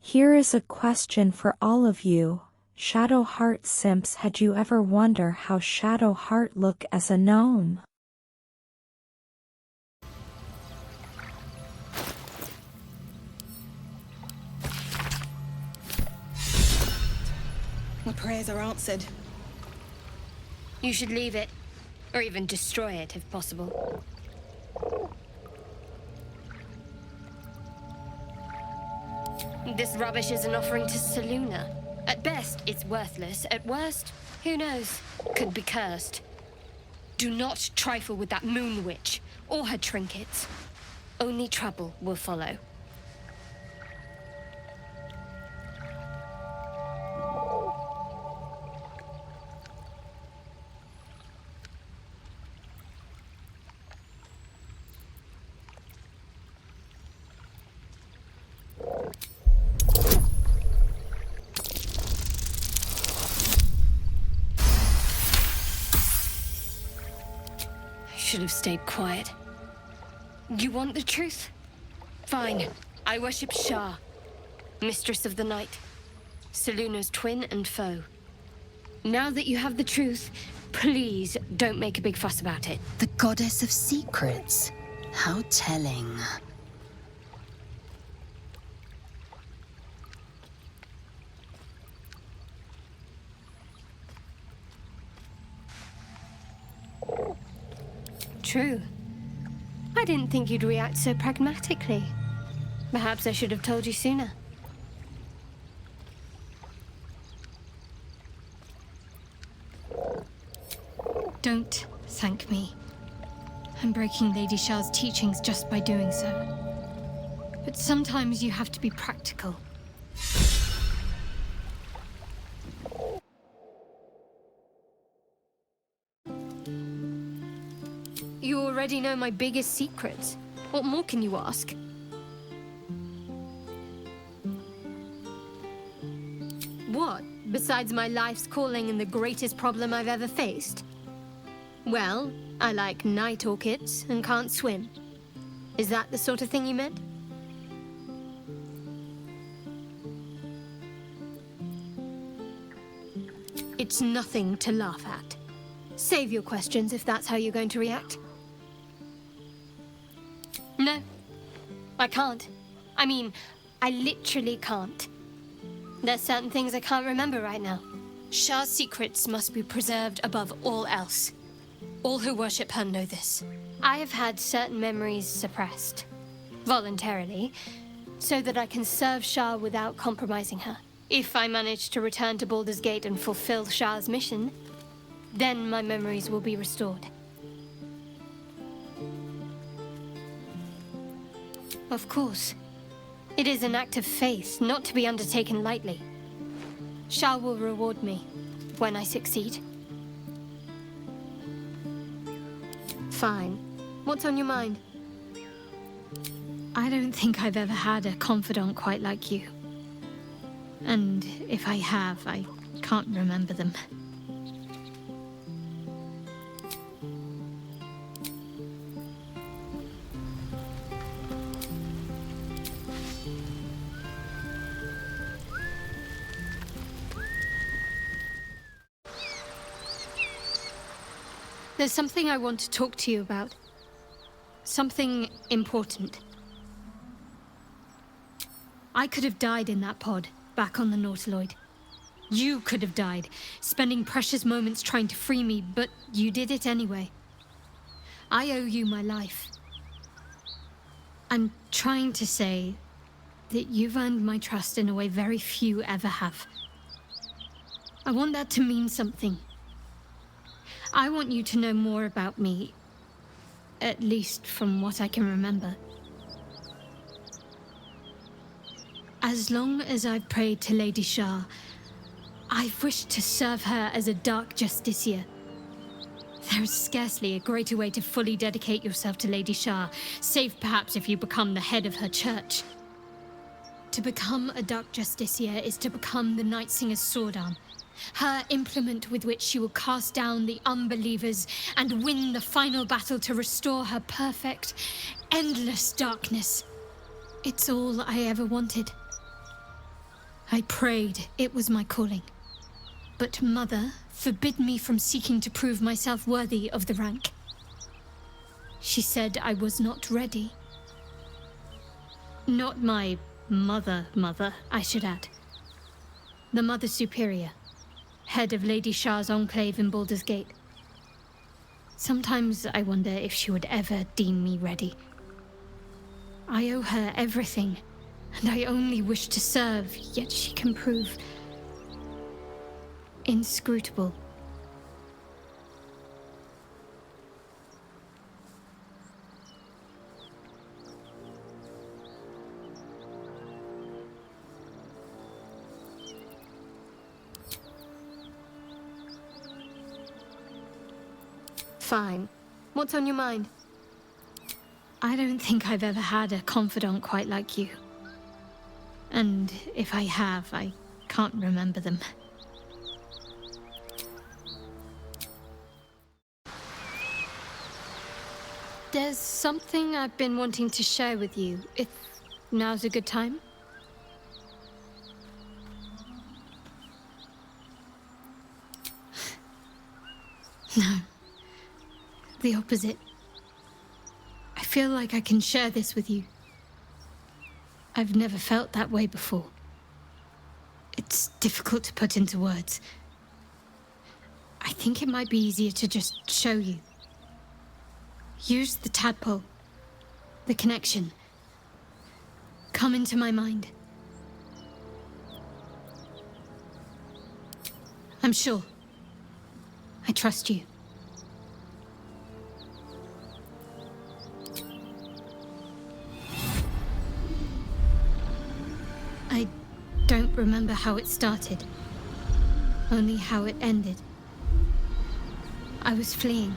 Here is a question for all of you. Shadowheart simps, had you ever wonder how Shadowheart look as a gnome? My prayers are answered. You should leave it, or even destroy it if possible. This rubbish is an offering to Selûne. At best, it's worthless. At worst, who knows? Could be cursed. Do not trifle with that moon witch, or her trinkets. Only trouble will follow. Should have stayed quiet. You want the truth? Fine. I worship Shah, Mistress of the Night, Selûne's twin and foe. Now that you have the truth, please don't make a big fuss about it. The goddess of secrets. How telling. True. I didn't think you'd react so pragmatically. Perhaps I should have told you sooner. Don't thank me. I'm breaking Lady Shah's teachings just by doing so. But sometimes you have to be practical. You already know my biggest secrets. What more can you ask? What, besides my life's calling and the greatest problem I've ever faced? Well, I like night orchids and can't swim. Is that the sort of thing you meant? It's nothing to laugh at. Save your questions if that's how you're going to react. No, I can't. I mean, I literally can't. There's certain things I can't remember right now. Shah's secrets must be preserved above all else. All who worship her know this. I have had certain memories suppressed, voluntarily, so that I can serve Shah without compromising her. If I manage to return to Baldur's Gate and fulfill Shah's mission, then my memories will be restored. Of course. It is an act of faith, not to be undertaken lightly. Shah will reward me when I succeed. Fine. What's on your mind? I don't think I've ever had a confidant quite like you. And if I have, I can't remember them. There's something I want to talk to you about. Something important. I could have died in that pod, back on the Nautiloid. You could have died, spending precious moments trying to free me, but you did it anyway. I owe you my life. I'm trying to say that you've earned my trust in a way very few ever have. I want that to mean something. I want you to know more about me, at least from what I can remember. As long as I've prayed to Lady Shah, I've wished to serve her as a dark justiciar. There is scarcely a greater way to fully dedicate yourself to Lady Shah, save perhaps if you become the head of her church. To become a dark justiciar is to become the Night Singer's sword arm, her implement with which she will cast down the unbelievers and win the final battle to restore her perfect, endless darkness. It's all I ever wanted. I prayed it was my calling. But Mother forbid me from seeking to prove myself worthy of the rank. She said I was not ready. Not my mother, I should add. The Mother Superior, head of Lady Shah's enclave in Baldur's Gate. Sometimes I wonder if she would ever deem me ready. I owe her everything, and I only wish to serve, yet she can prove inscrutable. Fine. What's on your mind? I don't think I've ever had a confidant quite like you. And if I have, I can't remember them. There's something I've been wanting to share with you, if now's a good time. No. The opposite. I feel like I can share this with you. I've never felt that way before. It's difficult to put into words. I think it might be easier to just show you. Use the tadpole. The connection. Come into my mind. I'm sure. I trust you. I don't remember how it started, only how it ended. I was fleeing.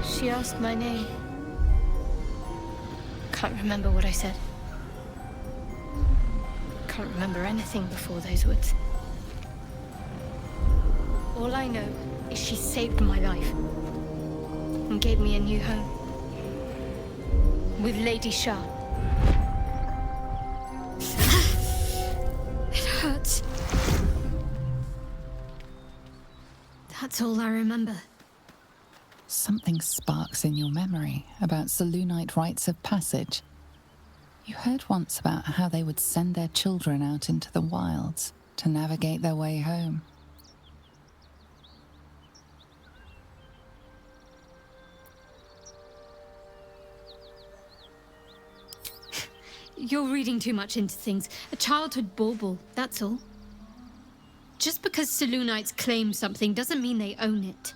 She asked my name. Can't remember what I said. Can't remember anything before those words. All I know is she saved my life and gave me a new home with Lady Shah. It hurts. That's all I remember. Something sparks in your memory about Selûnite rites of passage. You heard once about how they would send their children out into the wilds to navigate their way home. You're reading too much into things. A childhood bauble, that's all. Just because Selûnites claim something doesn't mean they own it.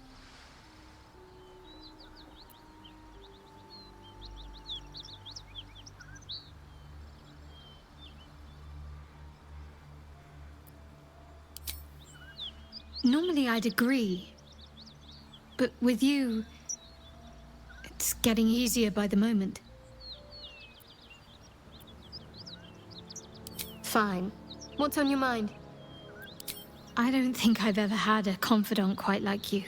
Normally I'd agree, but with you, it's getting easier by the moment. Fine. What's on your mind? I don't think I've ever had a confidant quite like you.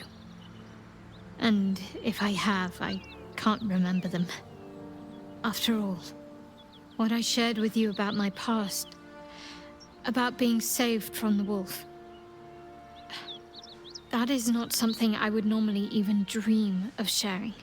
And if I have, I can't remember them. After all, what I shared with you about my past, about being saved from the wolf, that is not something I would normally even dream of sharing.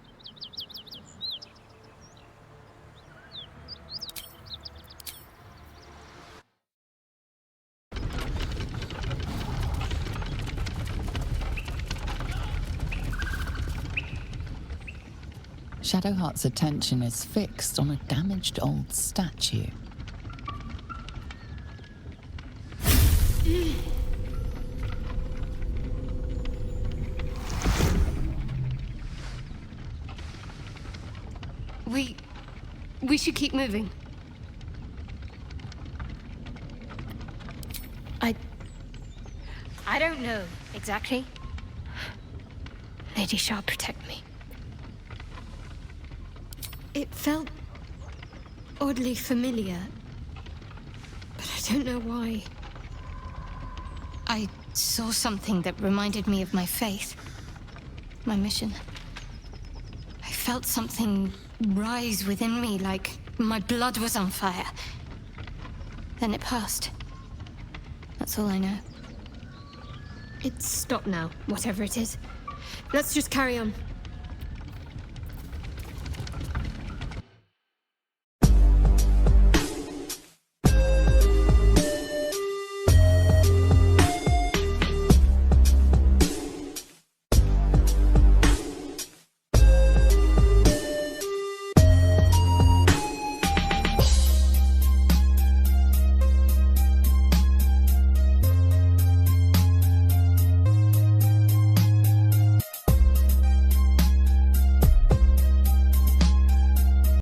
Shadowheart's attention is fixed on a damaged old statue. We should keep moving. I don't know exactly. Lady Shah, protect me. It felt oddly familiar, but I don't know why. I saw something that reminded me of my faith, my mission. I felt something rise within me, like my blood was on fire. Then it passed. That's all I know. It's stopped now, whatever it is. Let's just carry on.